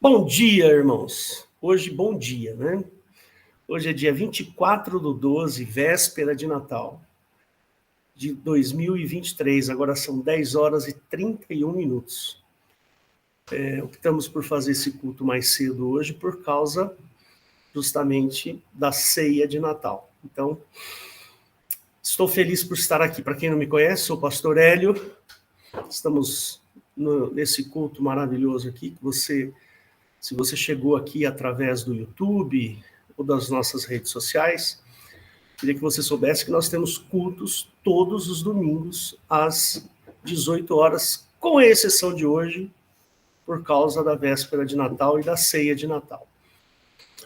Bom dia, irmãos. Hoje, bom dia, né? Hoje é dia 24/12, véspera de Natal, de 2023. Agora são 10 horas e 31 minutos. Optamos por fazer esse culto mais cedo hoje por causa, justamente, da ceia de Natal. Então, estou feliz por estar aqui. Para quem não me conhece, sou o pastor Hélio. Estamos nesse culto maravilhoso aqui, que se você chegou aqui através do YouTube ou das nossas redes sociais, queria que você soubesse que nós temos cultos todos os domingos às 18 horas, com exceção de hoje, por causa da véspera de Natal e da ceia de Natal.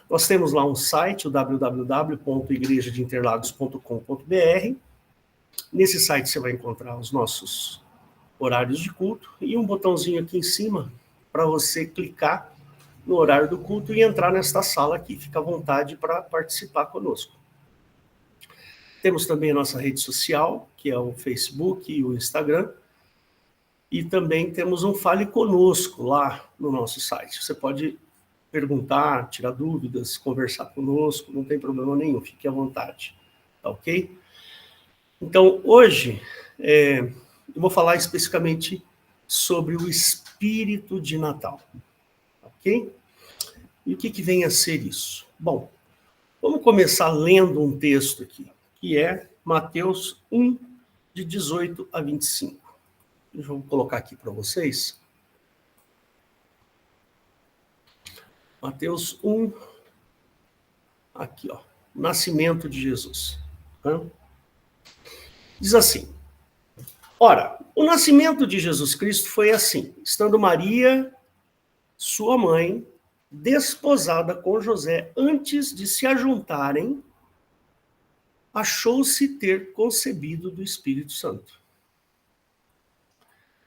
Nós temos lá um site, o www.igrejadeinterlagos.com.br. Nesse site você vai encontrar os nossos horários de culto e um botãozinho aqui em cima para você clicar no horário do culto e entrar nesta sala aqui. Fica à vontade para participar conosco. Temos também a nossa rede social, que é o Facebook e o Instagram. E também temos um Fale Conosco lá no nosso site. Você pode perguntar, tirar dúvidas, conversar conosco, não tem problema nenhum, fique à vontade. Tá ok? Então, hoje, eu vou falar especificamente sobre o espírito de Natal. Ok? E o que vem a ser isso? Bom, vamos começar lendo um texto aqui, que é Mateus 1, de 18 a 25. Eu vou colocar aqui para vocês. Mateus 1, aqui, ó, nascimento de Jesus. Diz assim: Ora, o nascimento de Jesus Cristo foi assim: estando Maria, sua mãe, desposada com José, antes de se ajuntarem, achou-se ter concebido do Espírito Santo.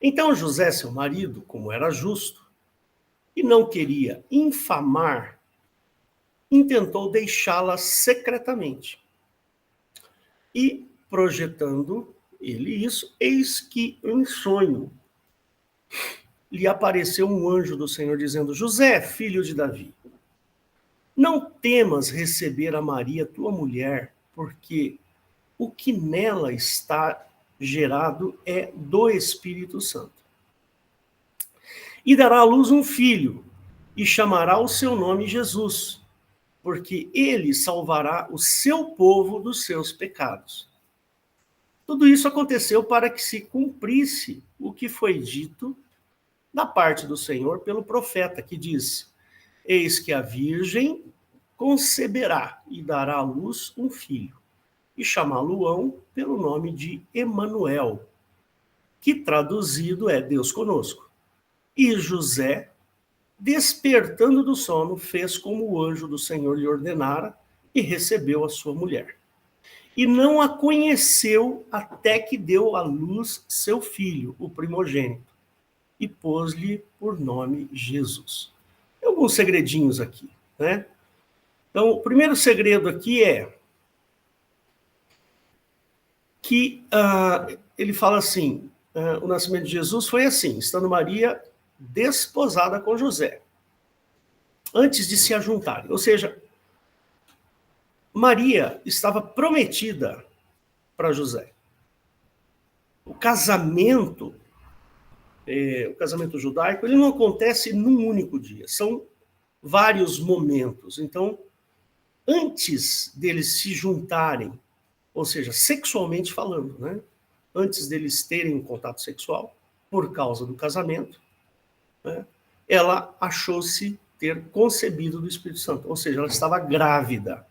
Então José, seu marido, como era justo, e não queria infamar, intentou deixá-la secretamente. E, projetando ele isso, eis que em sonho lhe apareceu um anjo do Senhor dizendo: José, filho de Davi, não temas receber a Maria, tua mulher, porque o que nela está gerado é do Espírito Santo. E dará à luz um filho, e chamará o seu nome Jesus, porque ele salvará o seu povo dos seus pecados. Tudo isso aconteceu para que se cumprisse o que foi dito da parte do Senhor pelo profeta, que diz: Eis que a virgem conceberá e dará à luz um filho, e chamá-lo-ão pelo nome de Emanuel, que traduzido é Deus conosco. E José, despertando do sono, fez como o anjo do Senhor lhe ordenara e recebeu a sua mulher. E não a conheceu até que deu à luz seu filho, o primogênito, e pôs-lhe por nome Jesus. Tem alguns segredinhos aqui, né? Então, o primeiro segredo aqui é que ele fala assim, o nascimento de Jesus foi assim, estando Maria desposada com José, antes de se ajuntarem. Ou seja, Maria estava prometida para José. O casamento judaico, ele não acontece num único dia, são vários momentos. Então, antes deles se juntarem, ou seja, sexualmente falando, né? Antes deles terem um contato sexual, por causa do casamento, né? Ela achou-se ter concebido do Espírito Santo, ou seja, ela estava grávida.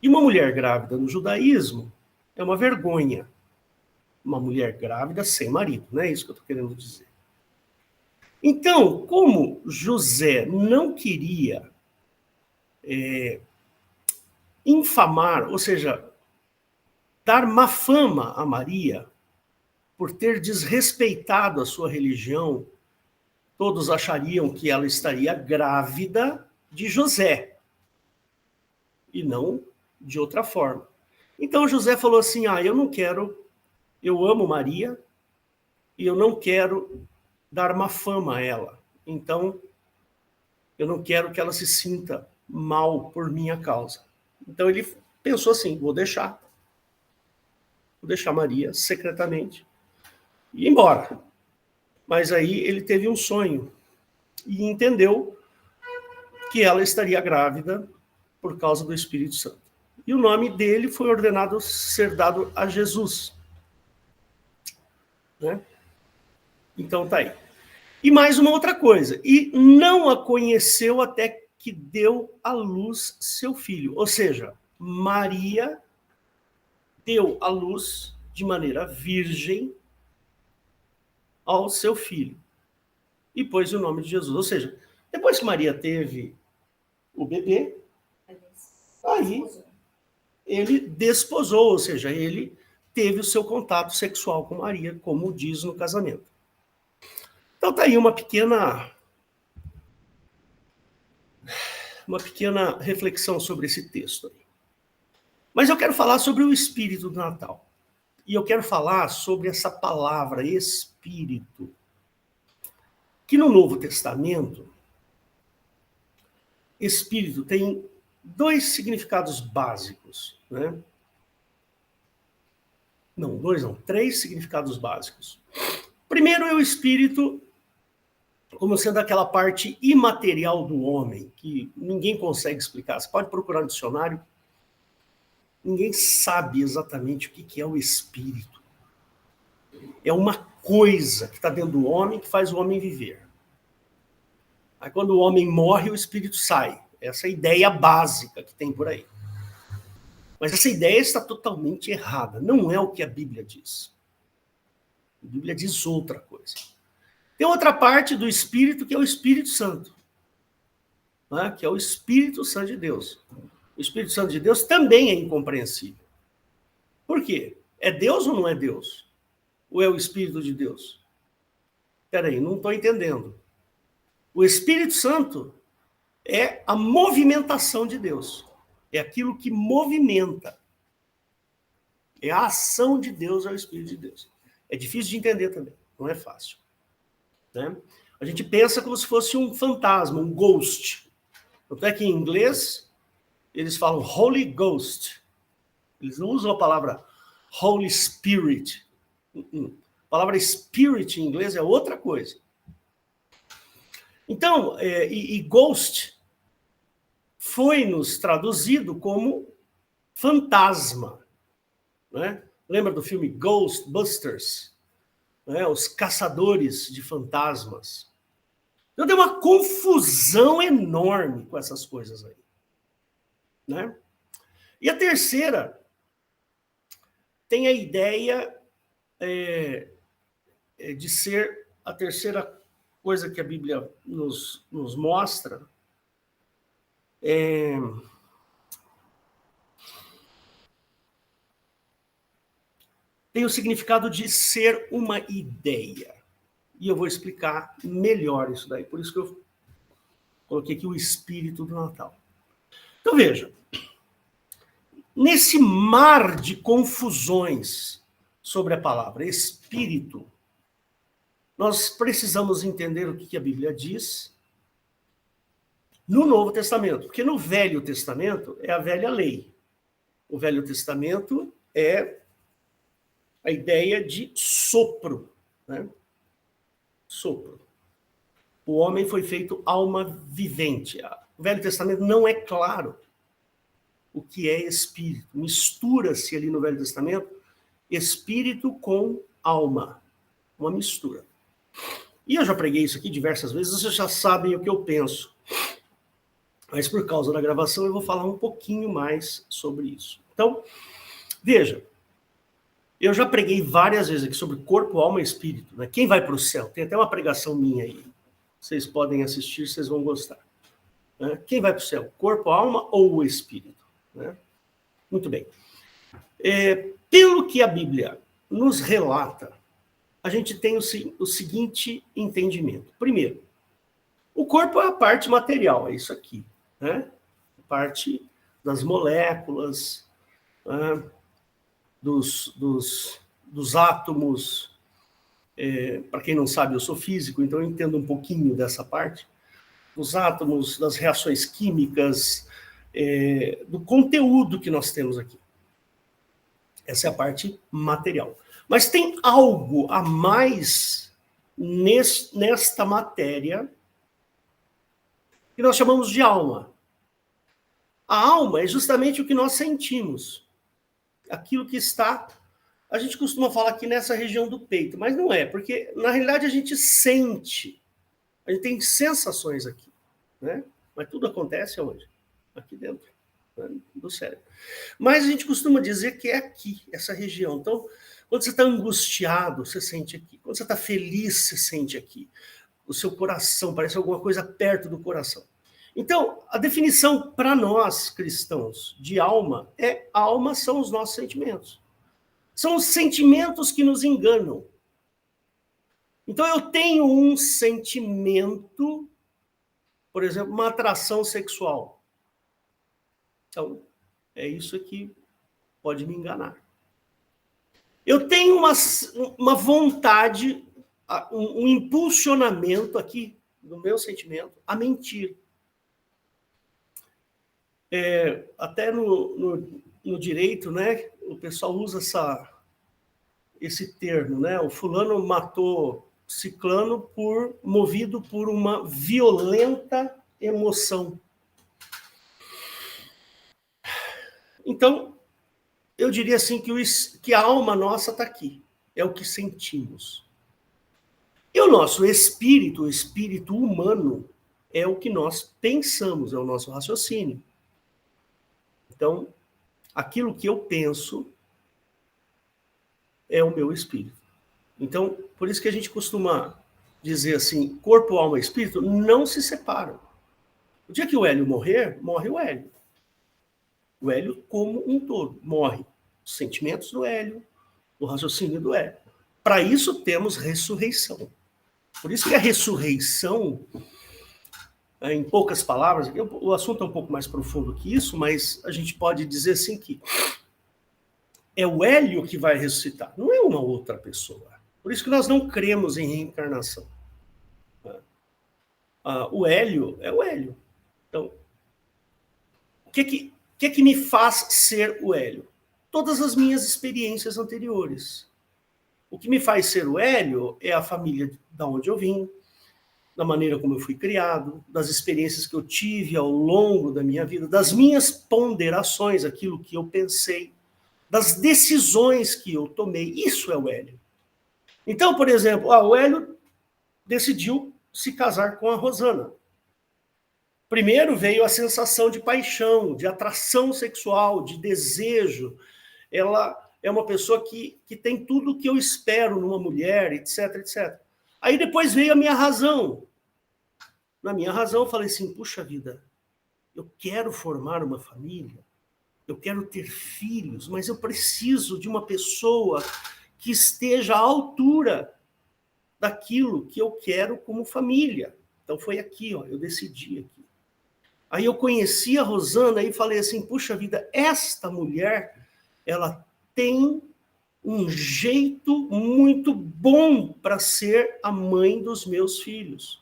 E uma mulher grávida no judaísmo é uma vergonha. Uma mulher grávida sem marido, não é isso que eu estou querendo dizer. Então, como José não queria infamar, ou seja, dar má fama a Maria por ter desrespeitado a sua religião, todos achariam que ela estaria grávida de José e não de outra forma. Então José falou assim: eu não quero, eu amo Maria e eu não quero dar má fama a ela. Então Eu não quero que ela se sinta mal por minha causa. Então ele pensou assim, vou deixar Maria secretamente e ir embora. Mas aí ele teve um sonho e entendeu que ela estaria grávida por causa do Espírito Santo. E o nome dele foi ordenado ser dado a Jesus. Né? Então tá aí. E mais uma outra coisa, e não a conheceu até que deu à luz seu filho. Ou seja, Maria deu à luz de maneira virgem ao seu filho. E pôs o nome de Jesus. Ou seja, depois que Maria teve o bebê, aí ele desposou, ou seja, ele teve o seu contato sexual com Maria, como diz no casamento. Então tá aí uma pequena reflexão sobre esse texto aí. Mas eu quero falar sobre o espírito do Natal. E eu quero falar sobre essa palavra espírito, que no Novo Testamento, espírito tem dois significados básicos, né? Não, dois não, três significados básicos. Primeiro é o espírito como sendo aquela parte imaterial do homem, que ninguém consegue explicar. Você pode procurar no dicionário, ninguém sabe exatamente o que é o espírito. É uma coisa que está dentro do homem que faz o homem viver. Aí quando o homem morre, o espírito sai. Essa é a ideia básica que tem por aí. Mas essa ideia está totalmente errada. Não é o que a Bíblia diz. A Bíblia diz outra coisa. Tem outra parte do Espírito que é o Espírito Santo, né? Que é o Espírito Santo de Deus. O Espírito Santo de Deus também é incompreensível. Por quê? É Deus ou não é Deus? Ou é o Espírito de Deus? Espera aí, não estou entendendo. O Espírito Santo é a movimentação de Deus. É aquilo que movimenta. É a ação de Deus ao Espírito de Deus. É difícil de entender também, não é fácil. Né? A gente pensa como se fosse um fantasma, um ghost. Tanto é que em inglês eles falam Holy Ghost. Eles não usam a palavra Holy Spirit. A palavra Spirit em inglês é outra coisa. Então, Ghost foi-nos traduzido como fantasma. Né? Lembra do filme Ghostbusters? Né? Os caçadores de fantasmas. Então tem uma confusão enorme com essas coisas aí. Né? E a terceira tem a ideia de ser a terceira coisa que a Bíblia nos mostra. Tem o significado de ser uma ideia. E eu vou explicar melhor isso daí. Por isso que eu coloquei aqui o espírito do Natal. Então, veja. Nesse mar de confusões sobre a palavra espírito, nós precisamos entender o que a Bíblia diz no Novo Testamento. Porque no Velho Testamento é a velha lei. O Velho Testamento é a ideia de sopro. Né? Sopro. O homem foi feito alma vivente. O Velho Testamento não é claro o que é espírito. Mistura-se ali no Velho Testamento espírito com alma. Uma mistura. E eu já preguei isso aqui diversas vezes, vocês já sabem o que eu penso. Mas por causa da gravação eu vou falar um pouquinho mais sobre isso. Então, veja, eu já preguei várias vezes aqui sobre corpo, alma e espírito. Né? Quem vai para o céu? Tem até uma pregação minha aí. Vocês podem assistir, vocês vão gostar. Né? Quem vai para o céu? Corpo, alma ou o espírito? Né? Muito bem. Pelo que a Bíblia nos relata, a gente tem o seguinte entendimento. Primeiro, o corpo é a parte material, é isso aqui. Né? A parte das moléculas, né? dos átomos. Para quem não sabe, eu sou físico, então eu entendo um pouquinho dessa parte. dos átomos, das reações químicas, do conteúdo que nós temos aqui. Essa é a parte material. Mas tem algo a mais nesta matéria que nós chamamos de alma. A alma é justamente o que nós sentimos. Aquilo que está... A gente costuma falar aqui nessa região do peito, mas não é, porque na realidade a gente sente. A gente tem sensações aqui, né? Mas tudo acontece onde? Aqui dentro, né? Do cérebro. Mas a gente costuma dizer que é aqui, essa região. Então, quando você está angustiado, você sente aqui. Quando você está feliz, você sente aqui. O seu coração, parece alguma coisa perto do coração. Então, a definição para nós cristãos de alma é: alma são os nossos sentimentos. São os sentimentos que nos enganam. Então, eu tenho um sentimento, por exemplo, uma atração sexual. Então, é isso que pode me enganar. Eu tenho uma vontade, um impulsionamento aqui do meu sentimento a mentir. Até no direito, né, o pessoal usa esse termo, né? O fulano matou ciclano movido por uma violenta emoção. Então, eu diria assim que a alma nossa está aqui, é o que sentimos. E o nosso espírito, o espírito humano, é o que nós pensamos, é o nosso raciocínio. Então, aquilo que eu penso é o meu espírito. Então, por isso que a gente costuma dizer assim, corpo, alma e espírito não se separam. O dia que o Hélio morrer, morre o Hélio. O Hélio como um todo morre. Os sentimentos do Hélio, o raciocínio do Hélio. Para isso temos ressurreição. Por isso que a ressurreição, em poucas palavras, o assunto é um pouco mais profundo que isso, mas a gente pode dizer assim que é o Hélio que vai ressuscitar, não é uma outra pessoa. Por isso que nós não cremos em reencarnação. O Hélio é o Hélio. Então, o que me faz ser o Hélio? Todas as minhas experiências anteriores. O que me faz ser o Hélio é a família da onde eu vim, da maneira como eu fui criado, das experiências que eu tive ao longo da minha vida, das minhas ponderações, aquilo que eu pensei, das decisões que eu tomei. Isso é o Hélio. Então, por exemplo, o Hélio decidiu se casar com a Rosana. Primeiro veio a sensação de paixão, de atração sexual, de desejo. Ela é uma pessoa que tem tudo o que eu espero numa mulher, etc, etc. Aí depois veio a minha razão. Na minha razão, eu falei assim, puxa vida, eu quero formar uma família, eu quero ter filhos, mas eu preciso de uma pessoa que esteja à altura daquilo que eu quero como família. Então foi aqui, eu decidi aqui. Aí eu conheci a Rosana e falei assim, puxa vida, esta mulher, ela tem um jeito muito bom para ser a mãe dos meus filhos.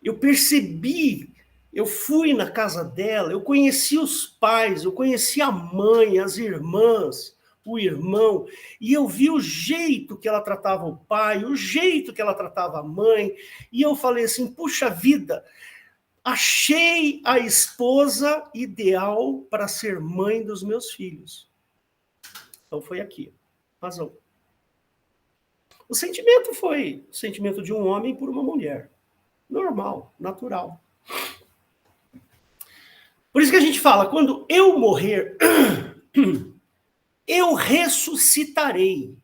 Eu percebi, eu fui na casa dela, eu conheci os pais, eu conheci a mãe, as irmãs, o irmão, e eu vi o jeito que ela tratava o pai, o jeito que ela tratava a mãe, e eu falei assim, puxa vida, achei a esposa ideal para ser mãe dos meus filhos. Então foi aqui, razão. O sentimento foi o sentimento de um homem por uma mulher. Normal, natural. Por isso que a gente fala, quando eu morrer, eu ressuscitarei.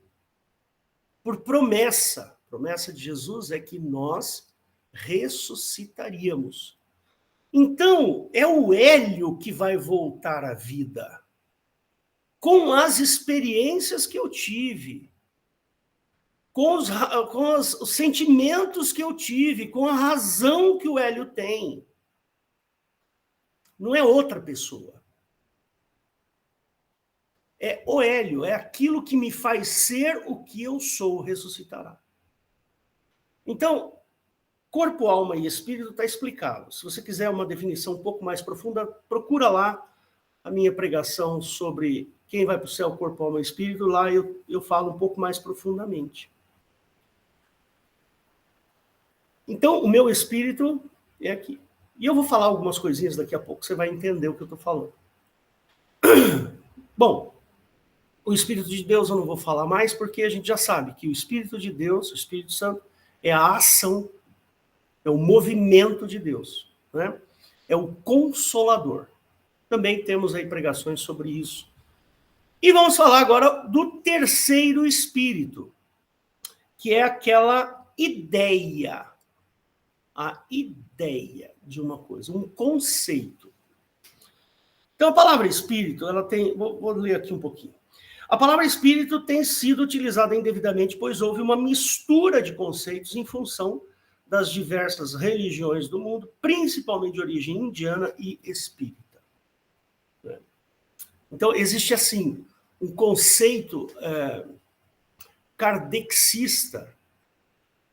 Por promessa. A promessa de Jesus é que nós ressuscitaríamos. Então, é o Hélio que vai voltar à vida. Com as experiências que eu tive. Com os sentimentos que eu tive, com a razão que o Hélio tem. Não é outra pessoa. É o Hélio, é aquilo que me faz ser o que eu sou, ressuscitará. Então, corpo, alma e espírito está explicado. Se você quiser uma definição um pouco mais profunda, procura lá a minha pregação sobre quem vai para o céu, corpo, alma e espírito. Lá eu falo um pouco mais profundamente. Então, o meu espírito é aqui. E eu vou falar algumas coisinhas daqui a pouco, você vai entender o que eu estou falando. Bom, o Espírito de Deus eu não vou falar mais, porque a gente já sabe que o Espírito de Deus, o Espírito Santo, é a ação, é o movimento de Deus, né? É o Consolador. Também temos aí pregações sobre isso. E vamos falar agora do terceiro Espírito, que é aquela ideia, a ideia de uma coisa, um conceito. Então, a palavra espírito, ela tem... Vou ler aqui um pouquinho. A palavra espírito tem sido utilizada indevidamente, pois houve uma mistura de conceitos em função das diversas religiões do mundo, principalmente de origem indiana e espírita. Então, existe, assim, um conceito kardecista,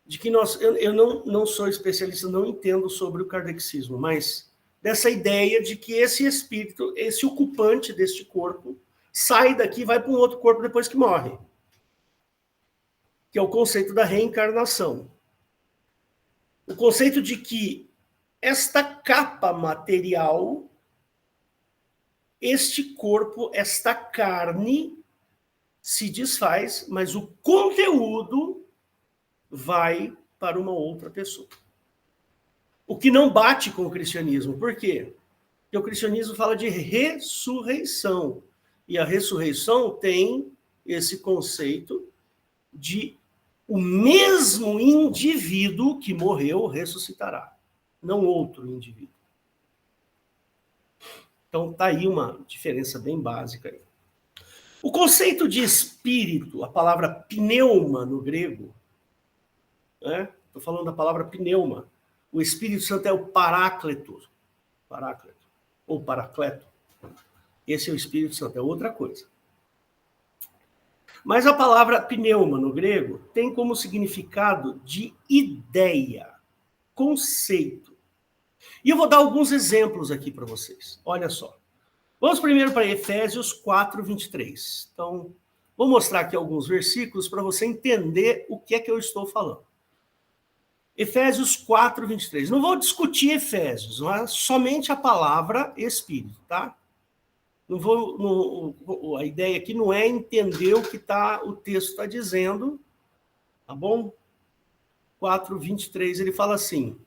de que eu não sou especialista, não entendo sobre o kardecismo, mas dessa ideia de que esse espírito, esse ocupante deste corpo, sai daqui e vai para um outro corpo depois que morre. Que é o conceito da reencarnação. O conceito de que esta capa material, este corpo, esta carne, se desfaz, mas o conteúdo vai para uma outra pessoa. O que não bate com o cristianismo. Por quê? Porque o cristianismo fala de ressurreição. E a ressurreição tem esse conceito de o mesmo indivíduo que morreu ressuscitará, não outro indivíduo. Então tá aí uma diferença bem básica aí. O conceito de espírito, a palavra pneuma no grego, estou falando da palavra pneuma. O Espírito Santo é o paráclito, ou paracleto. Esse é o Espírito Santo, é outra coisa. Mas a palavra pneuma no grego tem como significado de ideia, conceito. E eu vou dar alguns exemplos aqui para vocês. Olha só. Vamos primeiro para Efésios 4, 23. Então, vou mostrar aqui alguns versículos para você entender o que é que eu estou falando. Efésios 4, 23. Não vou discutir Efésios, não é? Somente a palavra Espírito, tá? A ideia aqui não é entender o que o texto está dizendo, tá bom? 4, 23, ele fala assim: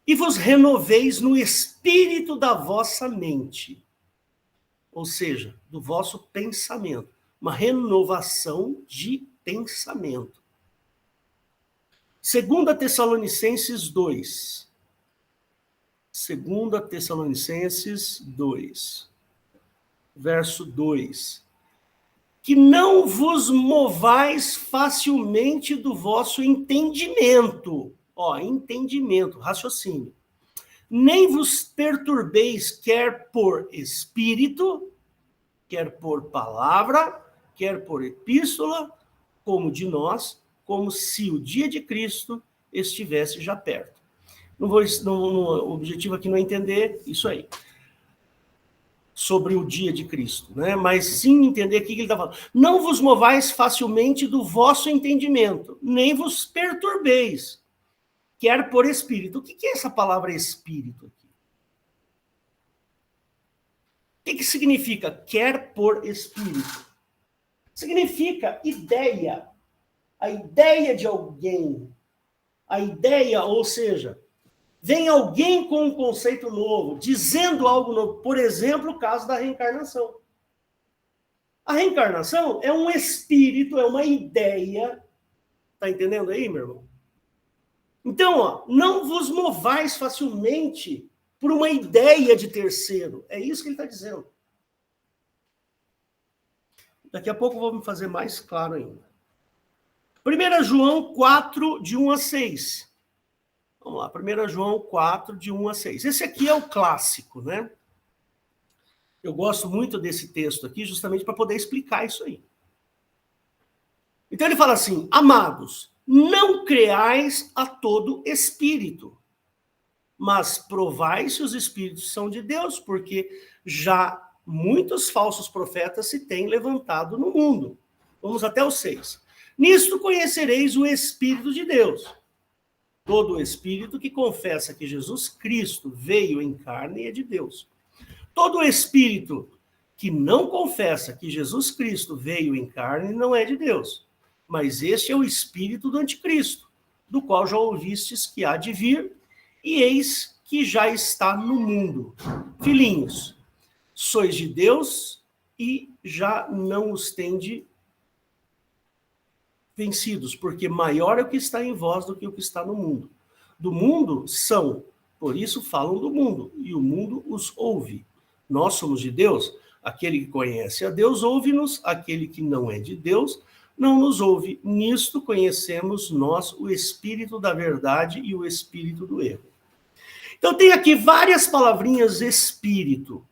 e vos renoveis no espírito da vossa mente, ou seja, do vosso pensamento, uma renovação de pensamento. 2 Tessalonicenses 2. 2 Tessalonicenses 2. Verso 2. Que não vos movais facilmente do vosso entendimento. Entendimento, raciocínio. Nem vos perturbeis, quer por espírito, quer por palavra, quer por epístola, como de nós, como se o dia de Cristo estivesse já perto. O objetivo aqui não é entender isso aí, sobre o dia de Cristo, né? Mas sim entender o que ele está falando. Não vos movais facilmente do vosso entendimento, nem vos perturbeis, quer por espírito. O que é essa palavra espírito aqui? O que significa quer por espírito? Significa ideia. A ideia de alguém. A ideia, ou seja, vem alguém com um conceito novo, dizendo algo novo. Por exemplo, o caso da reencarnação. A reencarnação é um espírito, é uma ideia. Tá entendendo aí, meu irmão? Então, não vos movais facilmente por uma ideia de terceiro. É isso que ele está dizendo. Daqui a pouco eu vou me fazer mais claro ainda. 1 João 4, de 1 a 6. Vamos lá, 1 João 4, de 1 a 6. Esse aqui é o clássico, né? Eu gosto muito desse texto aqui, justamente para poder explicar isso aí. Então ele fala assim: amados, não creais a todo espírito, mas provai se os espíritos são de Deus, porque já muitos falsos profetas se têm levantado no mundo. Vamos até o 6. Nisto conhecereis o Espírito de Deus. Todo espírito que confessa que Jesus Cristo veio em carne é de Deus. Todo espírito que não confessa que Jesus Cristo veio em carne não é de Deus. Mas este é o espírito do anticristo, do qual já ouvistes que há de vir, e eis que já está no mundo. Filhinhos, sois de Deus e já não os tende vencidos, porque maior é o que está em vós do que o que está no mundo. Do mundo são, por isso falam do mundo, e o mundo os ouve. Nós somos de Deus, aquele que conhece a Deus ouve-nos, aquele que não é de Deus não nos ouve. Nisto conhecemos nós o espírito da verdade e o espírito do erro. Então tem aqui várias palavrinhas espírito.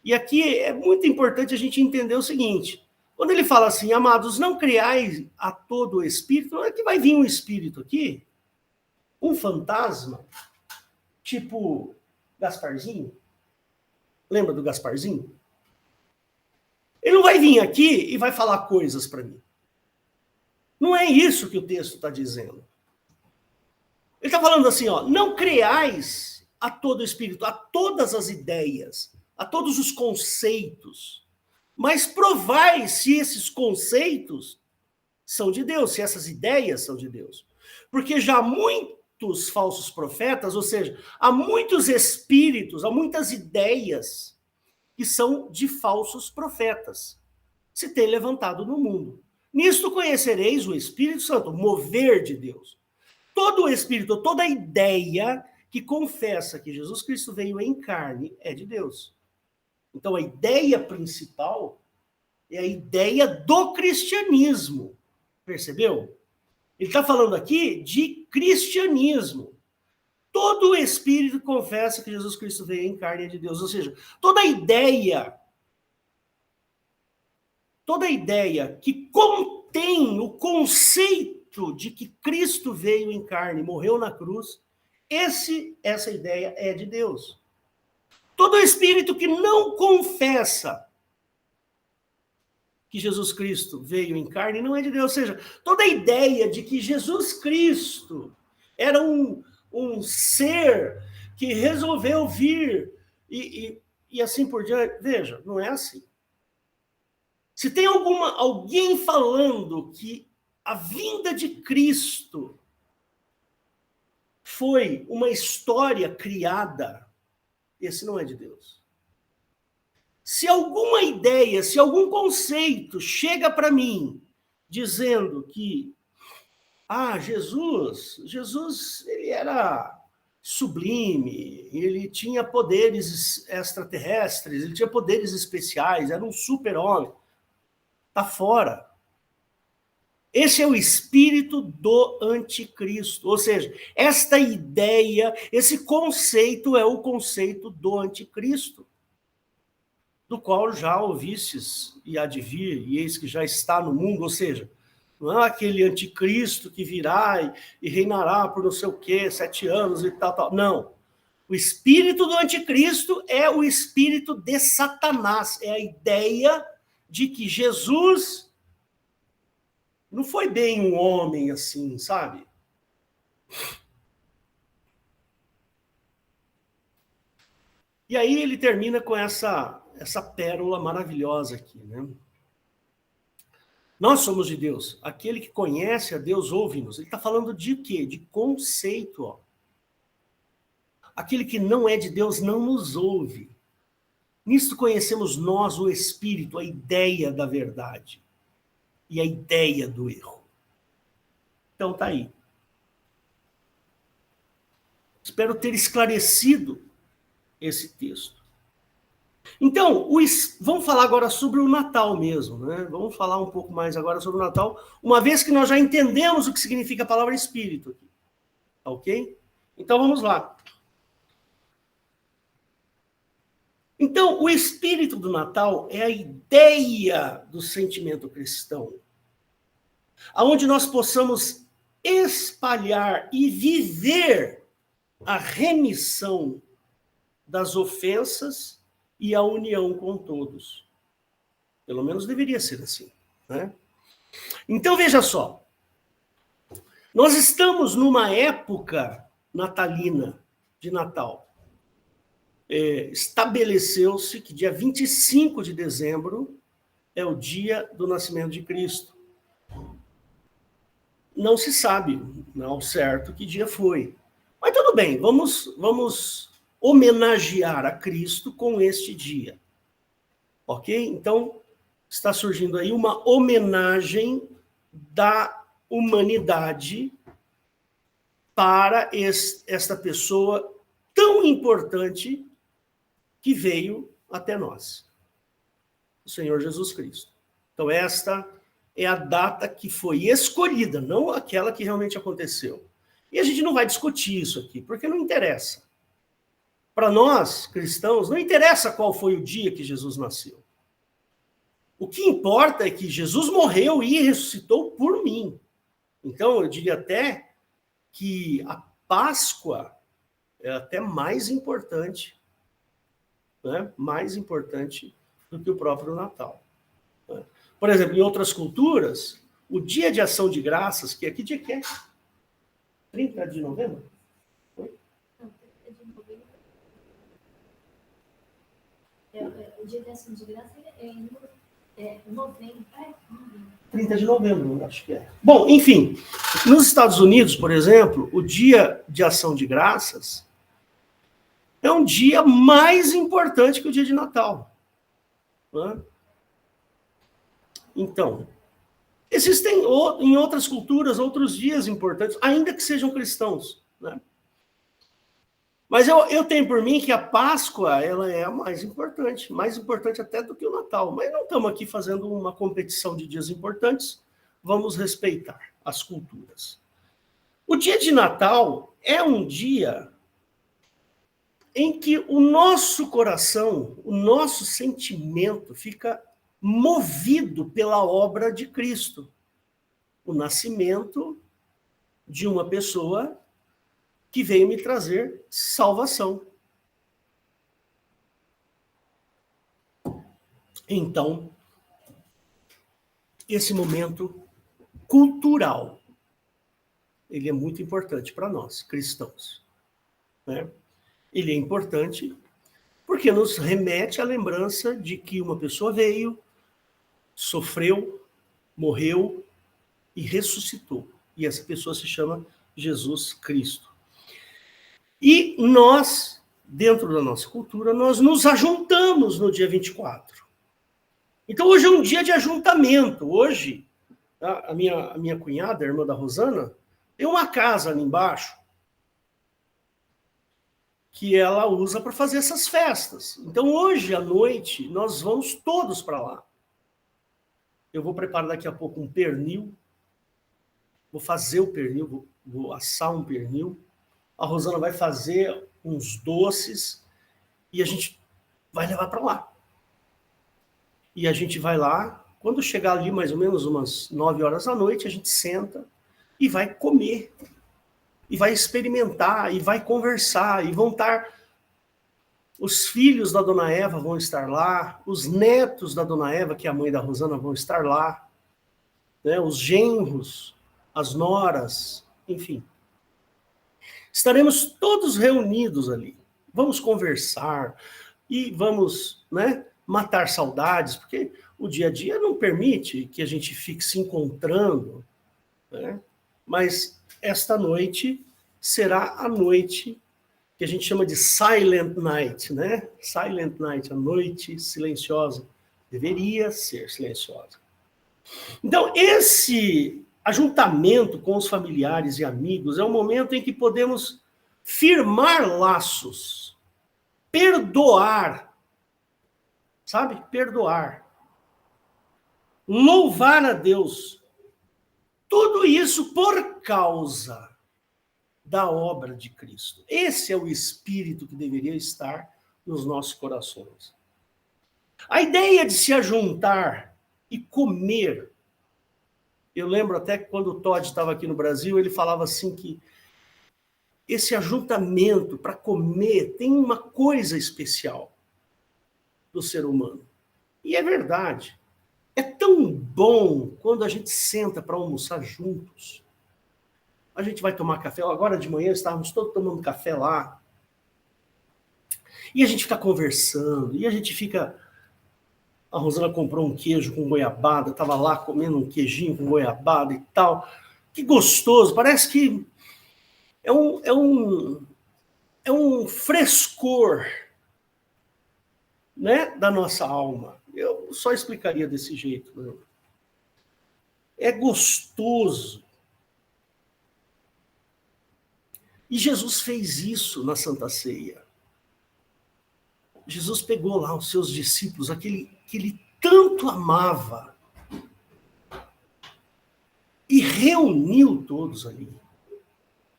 E aqui é muito importante a gente entender o seguinte: quando ele fala assim, amados, não criais a todo espírito, não é que vai vir um espírito aqui, um fantasma, tipo Gasparzinho. Lembra do Gasparzinho? Ele não vai vir aqui e vai falar coisas para mim. Não é isso que o texto está dizendo. Ele está falando assim, ó, não creais a todo espírito, a todas as ideias, a todos os conceitos, mas provai se esses conceitos são de Deus, se essas ideias são de Deus. Porque já muitos falsos profetas, ou seja, há muitos espíritos, há muitas ideias que são de falsos profetas, se tem levantado no mundo. Nisto conhecereis o Espírito Santo, o mover de Deus. Todo o espírito, toda ideia que confessa que Jesus Cristo veio em carne é de Deus. Então a ideia principal é a ideia do cristianismo. Percebeu? Ele está falando aqui de cristianismo. Todo espírito confessa que Jesus Cristo veio em carne é de Deus. Ou seja, toda ideia que contém o conceito de que Cristo veio em carne, morreu na cruz, essa ideia é de Deus. Todo espírito que não confessa que Jesus Cristo veio em carne não é de Deus. Ou seja, toda a ideia de que Jesus Cristo era um ser que resolveu vir e assim por diante. Veja, não é assim. Se tem alguém falando que a vinda de Cristo foi uma história criada, esse não é de Deus. Se alguma ideia, se algum conceito chega para mim dizendo que Jesus ele era sublime, ele tinha poderes extraterrestres, ele tinha poderes especiais, era um super-homem, está fora. Esse é o espírito do anticristo. Ou seja, esta ideia, esse conceito é o conceito do anticristo, do qual já ouvistes e há de vir, e eis que já está no mundo. Ou seja, não é aquele anticristo que virá e reinará por não sei o quê, 7 anos e tal. Não. O espírito do anticristo é o espírito de Satanás. É a ideia de que Jesus não foi bem um homem assim, sabe? E aí ele termina com essa pérola maravilhosa aqui, né? Nós somos de Deus. Aquele que conhece a Deus ouve-nos. Ele está falando de quê? De conceito, ó. Aquele que não é de Deus não nos ouve. Nisto conhecemos nós o Espírito, a ideia da verdade e a ideia do erro. Então tá aí. Espero ter esclarecido esse texto. Então, vamos falar agora sobre o Natal mesmo, né? Vamos falar um pouco mais agora sobre o Natal, uma vez que nós já entendemos o que significa a palavra Espírito aqui. Ok? Então vamos lá. Então, o espírito do Natal é a ideia do sentimento cristão, aonde nós possamos espalhar e viver a remissão das ofensas e a união com todos. Pelo menos deveria ser assim, né? Então, veja só. Nós estamos numa época natalina, de Natal. Estabeleceu-se que dia 25 de dezembro é o dia do nascimento de Cristo. Não se sabe ao certo que dia foi. Mas tudo bem, vamos homenagear a Cristo com este dia. Ok? Então, está surgindo aí uma homenagem da humanidade para esta pessoa tão importante que veio até nós, o Senhor Jesus Cristo. Então, esta é a data que foi escolhida, não aquela que realmente aconteceu. E a gente não vai discutir isso aqui, porque não interessa. Para nós, cristãos, não interessa qual foi o dia que Jesus nasceu. O que importa é que Jesus morreu e ressuscitou por mim. Então, eu diria até que a Páscoa é até mais importante, né? Mais importante do que o próprio Natal. Né? Por exemplo, em outras culturas, o Dia de Ação de Graças, que dia que é? 30 de novembro? Foi? Não, 30 de novembro. O Dia de Ação de Graças é em novembro. 30 de novembro, acho que é. Bom, enfim, nos Estados Unidos, por exemplo, o Dia de Ação de Graças é um dia mais importante que o dia de Natal. Né? Então, existem em outras culturas outros dias importantes, ainda que sejam cristãos. Né? Mas eu tenho por mim que a Páscoa ela é a mais importante até do que o Natal. Mas não estamos aqui fazendo uma competição de dias importantes, vamos respeitar as culturas. O dia de Natal é um dia em que o nosso coração, o nosso sentimento fica movido pela obra de Cristo. O nascimento de uma pessoa que veio me trazer salvação. Então, esse momento cultural, ele é muito importante para nós, cristãos. Né? Ele é importante porque nos remete à lembrança de que uma pessoa veio, sofreu, morreu e ressuscitou. E essa pessoa se chama Jesus Cristo. E nós, dentro da nossa cultura, nós nos ajuntamos no dia 24. Então, hoje é um dia de ajuntamento. Hoje, a minha cunhada, a irmã da Rosana, tem uma casa ali embaixo que ela usa para fazer essas festas. Então, hoje à noite, nós vamos todos para lá. Eu vou preparar daqui a pouco um pernil. Vou fazer o pernil, vou assar um pernil. A Rosana vai fazer uns doces e a gente vai levar para lá. E a gente vai lá, quando chegar ali mais ou menos umas 9 horas da noite, a gente senta e vai comer. E vai experimentar, e vai conversar, e vão estar... Os filhos da Dona Eva vão estar lá, os netos da Dona Eva, que é a mãe da Rosana, vão estar lá, né? Os genros, as noras, enfim. Estaremos todos reunidos ali. Vamos conversar e vamos, né, matar saudades, porque o dia a dia não permite que a gente fique se encontrando, né? Mas esta noite será a noite que a gente chama de Silent Night, né? Silent Night, a noite silenciosa. Deveria ser silenciosa. Então, esse ajuntamento com os familiares e amigos é um momento em que podemos firmar laços, perdoar, sabe? Perdoar. Louvar a Deus. Tudo isso por causa da obra de Cristo. Esse é o espírito que deveria estar nos nossos corações. A ideia de se ajuntar e comer, Eu lembro até que quando o Todd estava aqui no Brasil, ele falava assim que esse ajuntamento para comer tem uma coisa especial do ser humano. E é verdade. É tão bom quando a gente senta para almoçar juntos. A gente vai tomar café. Agora de manhã estávamos todos tomando café lá. E a gente fica conversando. E a gente fica... A Rosana comprou um queijo com goiabada. Estava lá comendo um queijinho com goiabada e tal. Que gostoso. Parece que é um frescor, né, da nossa alma. Eu só explicaria desse jeito. Né? É gostoso. E Jesus fez isso na Santa Ceia. Jesus pegou lá os seus discípulos, aquele que ele tanto amava, e reuniu todos ali.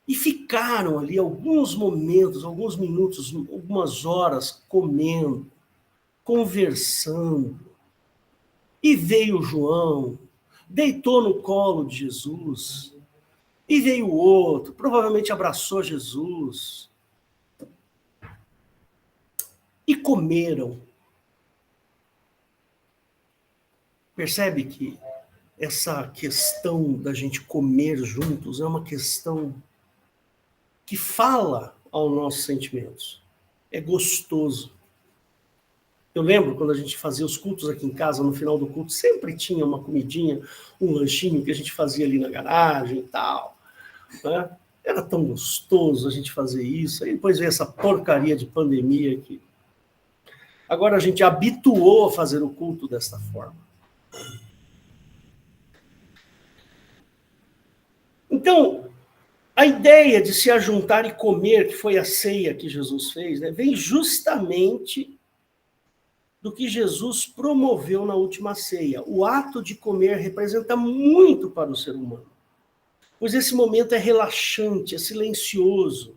E ficaram ali alguns momentos, alguns minutos, algumas horas comendo, conversando. E veio João, deitou no colo de Jesus. E veio o outro, provavelmente abraçou Jesus. E comeram. Percebe que essa questão da gente comer juntos é uma questão que fala aos nossos sentimentos. É gostoso. Eu lembro quando a gente fazia os cultos aqui em casa, no final do culto, sempre tinha uma comidinha, um lanchinho que a gente fazia ali na garagem e tal. Né? Era tão gostoso a gente fazer isso. Aí depois veio essa porcaria de pandemia aqui. Agora a gente habituou a fazer o culto desta forma. Então, a ideia de se ajuntar e comer, que foi a ceia que Jesus fez, né, vem justamente do que Jesus promoveu na última ceia. O ato de comer representa muito para o ser humano, pois esse momento é relaxante, é silencioso.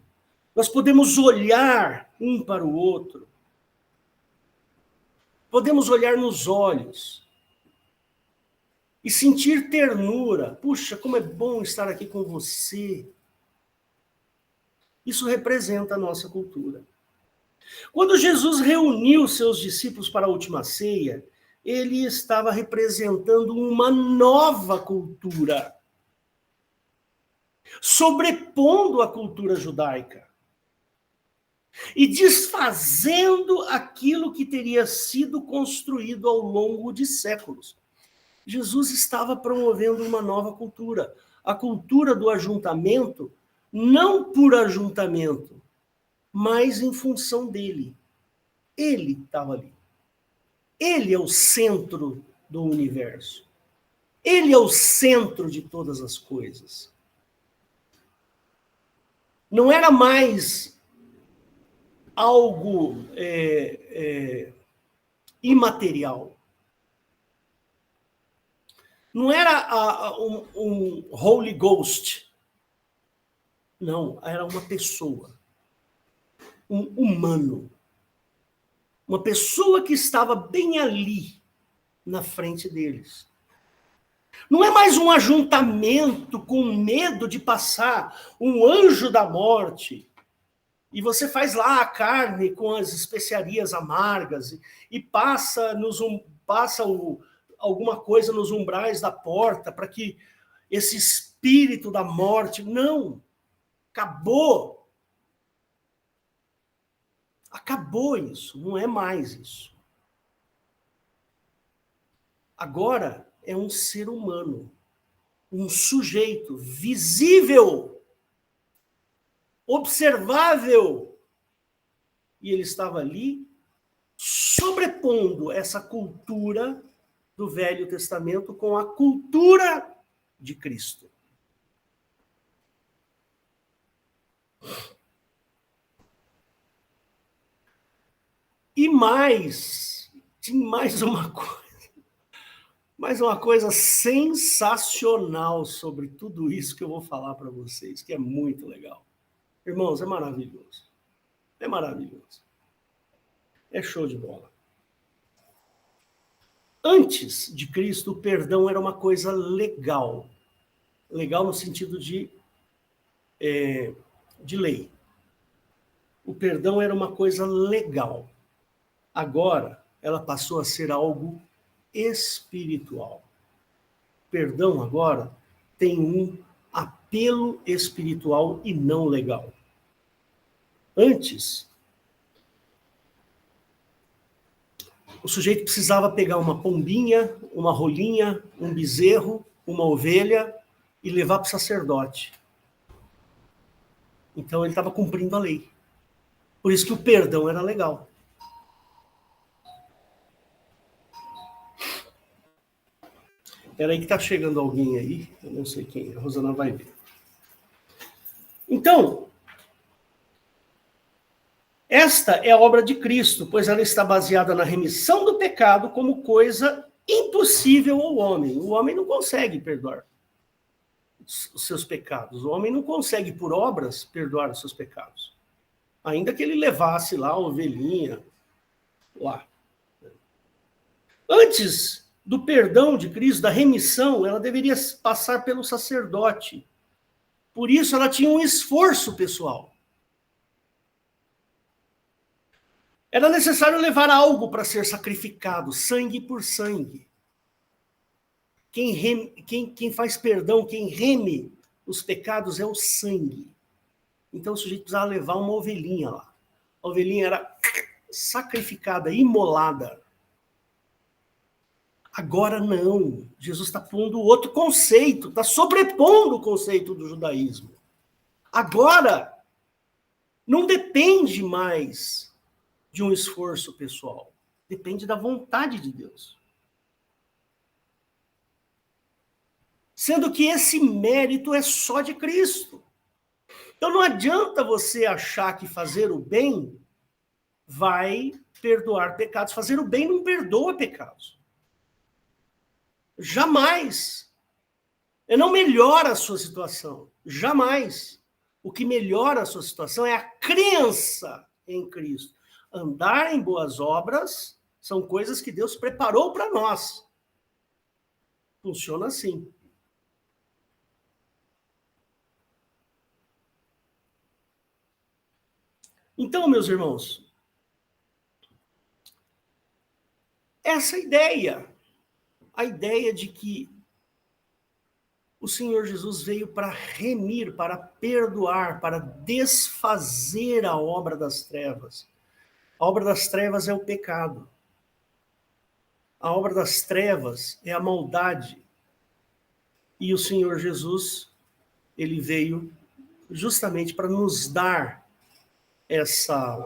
Nós podemos olhar um para o outro, podemos olhar nos olhos e sentir ternura. Puxa, como é bom estar aqui com você. Isso representa a nossa cultura. Quando Jesus reuniu seus discípulos para a última ceia, ele estava representando uma nova cultura, sobrepondo a cultura judaica e desfazendo aquilo que teria sido construído ao longo de séculos. Jesus estava promovendo uma nova cultura, a cultura do ajuntamento, não por ajuntamento, mas em função dele. Ele estava ali. Ele é o centro do universo. Ele é o centro de todas as coisas. Não era mais algo imaterial. Não era um Holy Ghost. Não, era uma pessoa. Um humano. Uma pessoa que estava bem ali, na frente deles. Não é mais um ajuntamento com medo de passar um anjo da morte, e você faz lá a carne com as especiarias amargas, e passa alguma coisa nos umbrais da porta, para que esse espírito da morte... Não! Acabou! Acabou isso, não é mais isso. Agora é um ser humano, um sujeito visível, observável. E ele estava ali sobrepondo essa cultura do Velho Testamento com a cultura de Cristo. E tinha mais uma coisa sensacional sobre tudo isso que eu vou falar para vocês, que é muito legal. Irmãos, é maravilhoso. É maravilhoso. É show de bola. Antes de Cristo, o perdão era uma coisa legal. Legal no sentido de lei. O perdão era uma coisa legal. Agora, ela passou a ser algo espiritual. Perdão agora tem um apelo espiritual e não legal. Antes, o sujeito precisava pegar uma pombinha, uma rolinha, um bezerro, uma ovelha e levar para o sacerdote. Então ele estava cumprindo a lei. Por isso que o perdão era legal. Espera aí que está chegando alguém aí, eu não sei quem, a Rosana vai ver. Então, esta é a obra de Cristo, pois ela está baseada na remissão do pecado como coisa impossível ao homem. O homem não consegue perdoar os seus pecados. O homem não consegue, por obras, perdoar os seus pecados. Ainda que ele levasse lá a ovelhinha, lá. Antes do perdão de Cristo, da remissão, ela deveria passar pelo sacerdote. Por isso, ela tinha um esforço pessoal. Era necessário levar algo para ser sacrificado, sangue por sangue. Quem faz perdão, quem reme os pecados é o sangue. Então o sujeito precisava levar uma ovelhinha lá. A ovelhinha era sacrificada, imolada. Agora não. Jesus está pondo outro conceito, está sobrepondo o conceito do judaísmo. Agora, não depende mais de um esforço pessoal. Depende da vontade de Deus. Sendo que esse mérito é só de Cristo. Então não adianta você achar que fazer o bem vai perdoar pecados. Fazer o bem não perdoa pecados. Jamais. Não melhora a sua situação. Jamais. O que melhora a sua situação é a crença em Cristo. Andar em boas obras são coisas que Deus preparou para nós. Funciona assim. Então, meus irmãos, essa ideia, a ideia de que o Senhor Jesus veio para remir, para perdoar, para desfazer a obra das trevas. A obra das trevas é o pecado. A obra das trevas é a maldade. E o Senhor Jesus, ele veio justamente para nos dar essa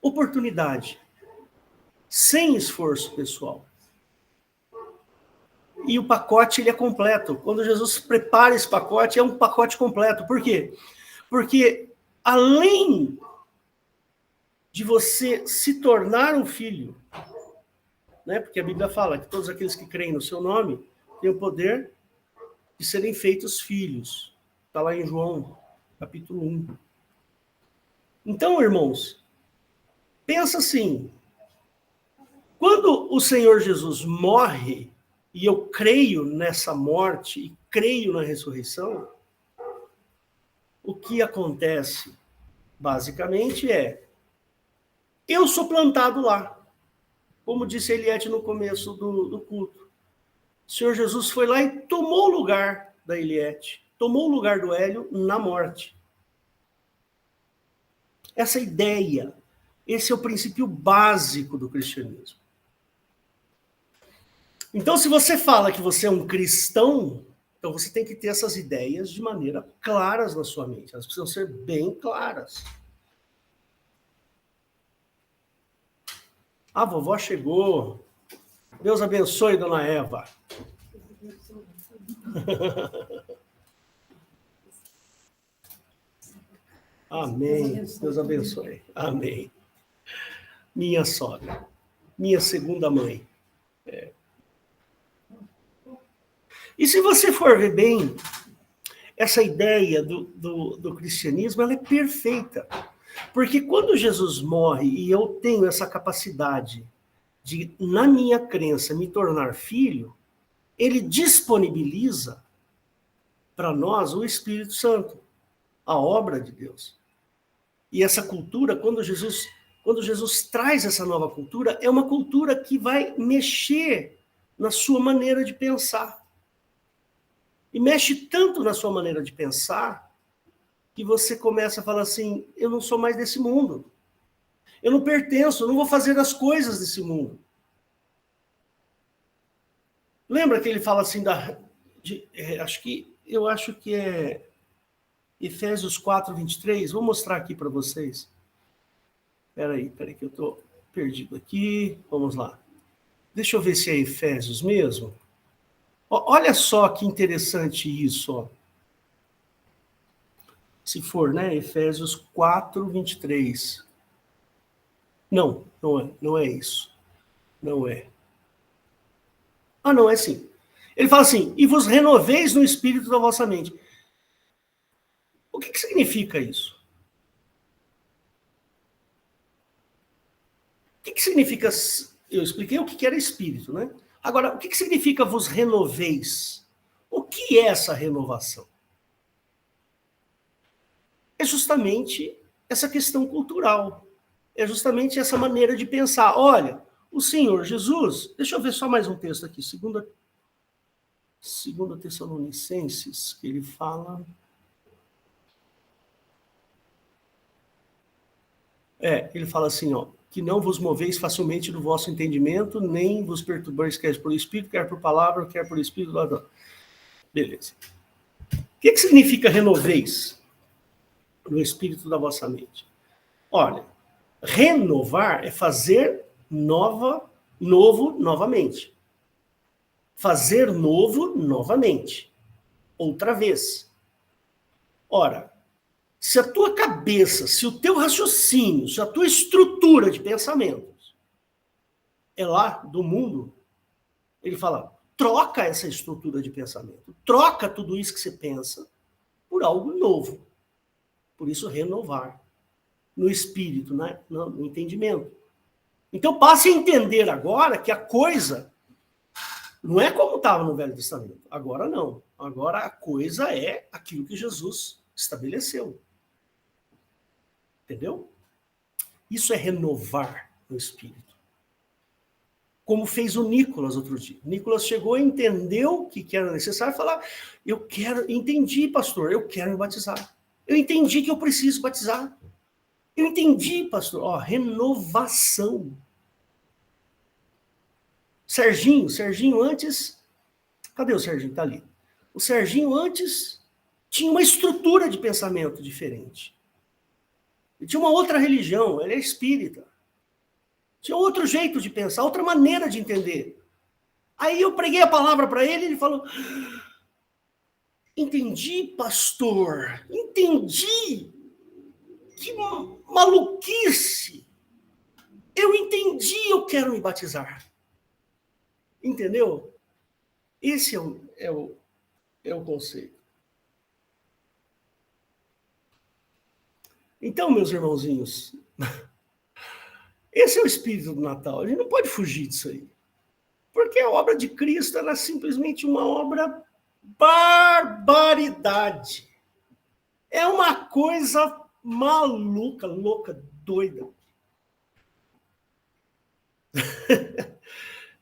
oportunidade, sem esforço pessoal. E o pacote ele é completo. Quando Jesus prepara esse pacote, é um pacote completo. Por quê? Porque além de você se tornar um filho, né? Porque a Bíblia fala que todos aqueles que creem no seu nome têm o poder de serem feitos filhos. Está lá em João, capítulo 1. Então, irmãos, pensa assim, quando o Senhor Jesus morre, e eu creio nessa morte, e creio na ressurreição, o que acontece, basicamente, eu sou plantado lá, como disse Eliette no começo do culto. O Senhor Jesus foi lá e tomou o lugar da Eliette, tomou o lugar do Hélio na morte. Essa ideia, esse é o princípio básico do cristianismo. Então, se você fala que você é um cristão, então você tem que ter essas ideias de maneira claras na sua mente. Elas precisam ser bem claras. A vovó chegou. Deus abençoe, dona Eva. Amém. Deus abençoe. Amém. Minha sogra. Minha segunda mãe. E se você for ver bem, essa ideia do cristianismo, ela é perfeita. Porque quando Jesus morre, e eu tenho essa capacidade de, na minha crença, me tornar filho, ele disponibiliza para nós o Espírito Santo, a obra de Deus. E essa cultura, quando Jesus traz essa nova cultura, é uma cultura que vai mexer na sua maneira de pensar. E mexe tanto na sua maneira de pensar, que você começa a falar assim, eu não sou mais desse mundo. Eu não pertenço, eu não vou fazer as coisas desse mundo. Lembra que ele fala assim, eu acho que é Efésios 4:23, vou mostrar aqui para vocês. Espera aí que eu estou perdido aqui. Vamos lá. Deixa eu ver se é Efésios mesmo. Olha só que interessante isso. Ó. Se for, né? Efésios 4:23. Não é isso. Não é. Ah, não, é sim. Ele fala assim, e vos renoveis no espírito da vossa mente. O que significa isso? O que significa... Eu expliquei o que era espírito, né? Agora, o que significa vos renoveis? O que é essa renovação? É justamente essa questão cultural. É justamente essa maneira de pensar. Olha, o Senhor Jesus... Deixa eu ver só mais um texto aqui. Segunda Tessalonicenses, que ele fala... Ele fala assim, ó, que não vos moveis facilmente do vosso entendimento, nem vos perturbeis, quer por Espírito, quer por palavra, quer por Espírito. Beleza. O que significa renoveis no Espírito da vossa mente? Olha, renovar é fazer novo novamente. Fazer novo novamente. Outra vez. Ora, se a tua cabeça, se o teu raciocínio, se a tua estrutura de pensamentos é lá do mundo, ele fala, troca essa estrutura de pensamento, troca tudo isso que você pensa por algo novo. Por isso, renovar no espírito, né? No entendimento. Então, passe a entender agora que a coisa não é como estava no Velho Testamento. Agora não. Agora a coisa é aquilo que Jesus estabeleceu. Entendeu? Isso é renovar no espírito. Como fez o Nicolas outro dia. O Nicolas chegou e entendeu o que era necessário falar, entendi, pastor, eu quero me batizar. Eu entendi que eu preciso batizar. Eu entendi, pastor. Ó, renovação. Serginho antes... Cadê o Serginho? Tá ali. O Serginho antes tinha uma estrutura de pensamento diferente. Ele tinha uma outra religião, ele é espírita. Tinha outro jeito de pensar, outra maneira de entender. Aí eu preguei a palavra para ele e ele falou, entendi, pastor, entendi. Que maluquice. Eu entendi, eu quero me batizar. Entendeu? Esse é o conceito. Então, meus irmãozinhos, esse é o espírito do Natal. A gente não pode fugir disso aí. Porque a obra de Cristo ela é simplesmente uma obra barbaridade. É uma coisa maluca, louca, doida.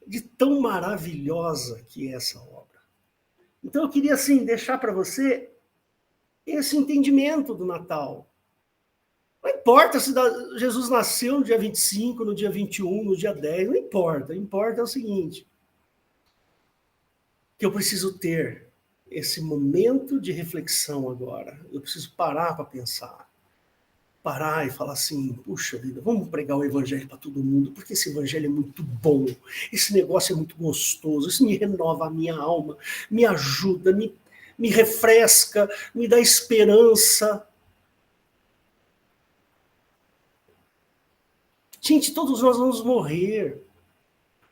De tão maravilhosa que é essa obra. Então eu queria assim deixar para você esse entendimento do Natal. Não importa se Jesus nasceu no dia 25, no dia 21, no dia 10, não importa. O que importa é o seguinte, que eu preciso ter esse momento de reflexão agora. Eu preciso parar para pensar. Parar e falar assim, puxa vida, vamos pregar o evangelho para todo mundo, porque esse evangelho é muito bom, esse negócio é muito gostoso, isso me renova a minha alma, me ajuda, me refresca, me dá esperança. Gente, todos nós vamos morrer.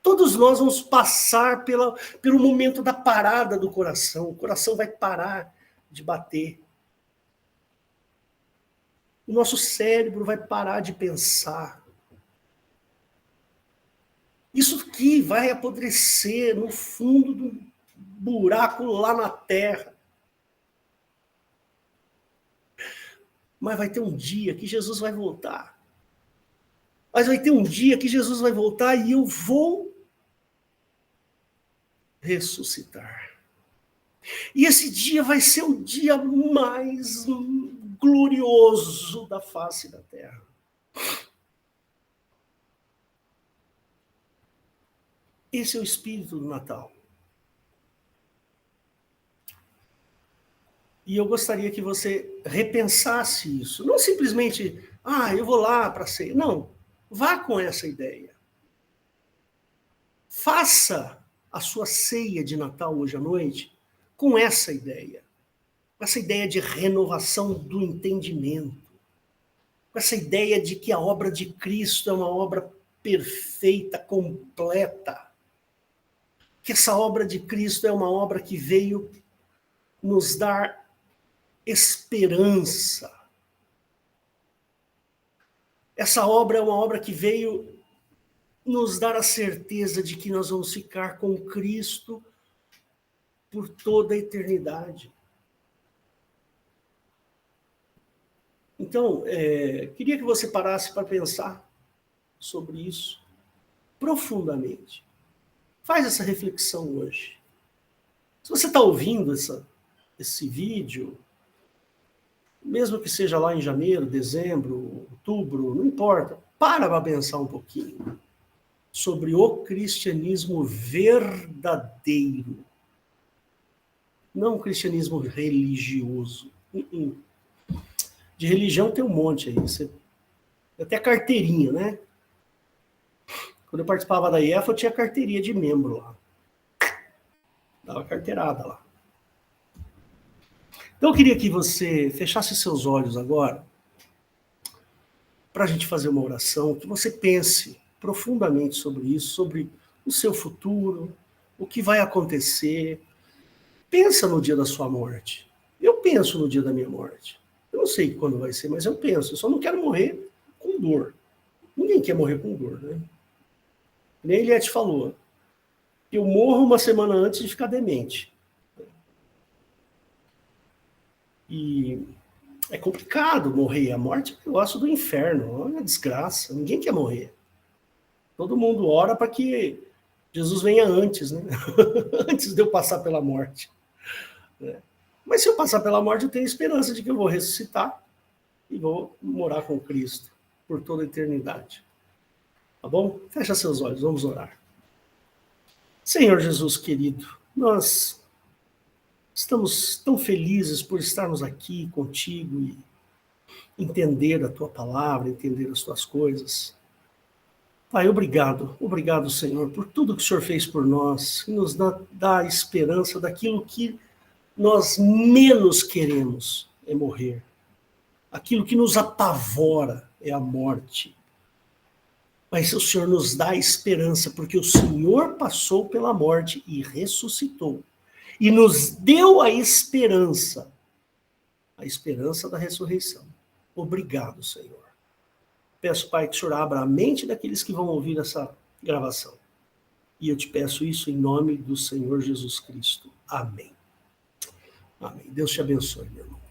Todos nós vamos passar pelo momento da parada do coração. O coração vai parar de bater. O nosso cérebro vai parar de pensar. Isso aqui vai apodrecer no fundo do buraco lá na terra. Mas vai ter um dia que Jesus vai voltar. Mas vai ter um dia que Jesus vai voltar e eu vou ressuscitar. E esse dia vai ser o dia mais glorioso da face da terra. Esse é o espírito do Natal. E eu gostaria que você repensasse isso. Não simplesmente, eu vou lá para ceia. Não, vá com essa ideia. Faça a sua ceia de Natal hoje à noite com essa ideia. Com essa ideia de renovação do entendimento. Com essa ideia de que a obra de Cristo é uma obra perfeita, completa. Que essa obra de Cristo é uma obra que veio nos dar esperança. Essa obra é uma obra que veio nos dar a certeza de que nós vamos ficar com Cristo por toda a eternidade. Então, queria que você parasse para pensar sobre isso profundamente. Faz essa reflexão hoje. Se você está ouvindo esse vídeo, mesmo que seja lá em janeiro, dezembro, outubro, não importa, para pensar um pouquinho sobre o cristianismo verdadeiro. Não o cristianismo religioso. De religião tem um monte aí. Até carteirinha, né? Quando eu participava da IEFA, eu tinha carteirinha de membro lá. Dava carteirada lá. Então eu queria que você fechasse seus olhos agora para a gente fazer uma oração, que você pense profundamente sobre isso, sobre o seu futuro, o que vai acontecer. Pensa no dia da sua morte. Eu penso no dia da minha morte. Eu não sei quando vai ser, mas eu penso. Eu só não quero morrer com dor. Ninguém quer morrer com dor, né? Nem Eliette falou. Eu morro uma semana antes de ficar demente. E é complicado morrer. A morte é um negócio do inferno. É uma desgraça. Ninguém quer morrer. Todo mundo ora para que Jesus venha antes, né? Antes de eu passar pela morte. Mas se eu passar pela morte, eu tenho esperança de que eu vou ressuscitar e vou morar com Cristo por toda a eternidade. Tá bom? Fecha seus olhos, vamos orar. Senhor Jesus querido, nós estamos tão felizes por estarmos aqui contigo e entender a tua palavra, entender as tuas coisas. Pai, obrigado, Senhor, por tudo que o Senhor fez por nós, que nos dá a esperança daquilo que nós menos queremos é morrer. Aquilo que nos apavora é a morte. Mas o Senhor nos dá esperança, porque o Senhor passou pela morte e ressuscitou. E nos deu a esperança da ressurreição. Obrigado, Senhor. Peço, Pai, que o Senhor abra a mente daqueles que vão ouvir essa gravação. E eu te peço isso em nome do Senhor Jesus Cristo. Amém. Amém. Deus te abençoe, meu irmão.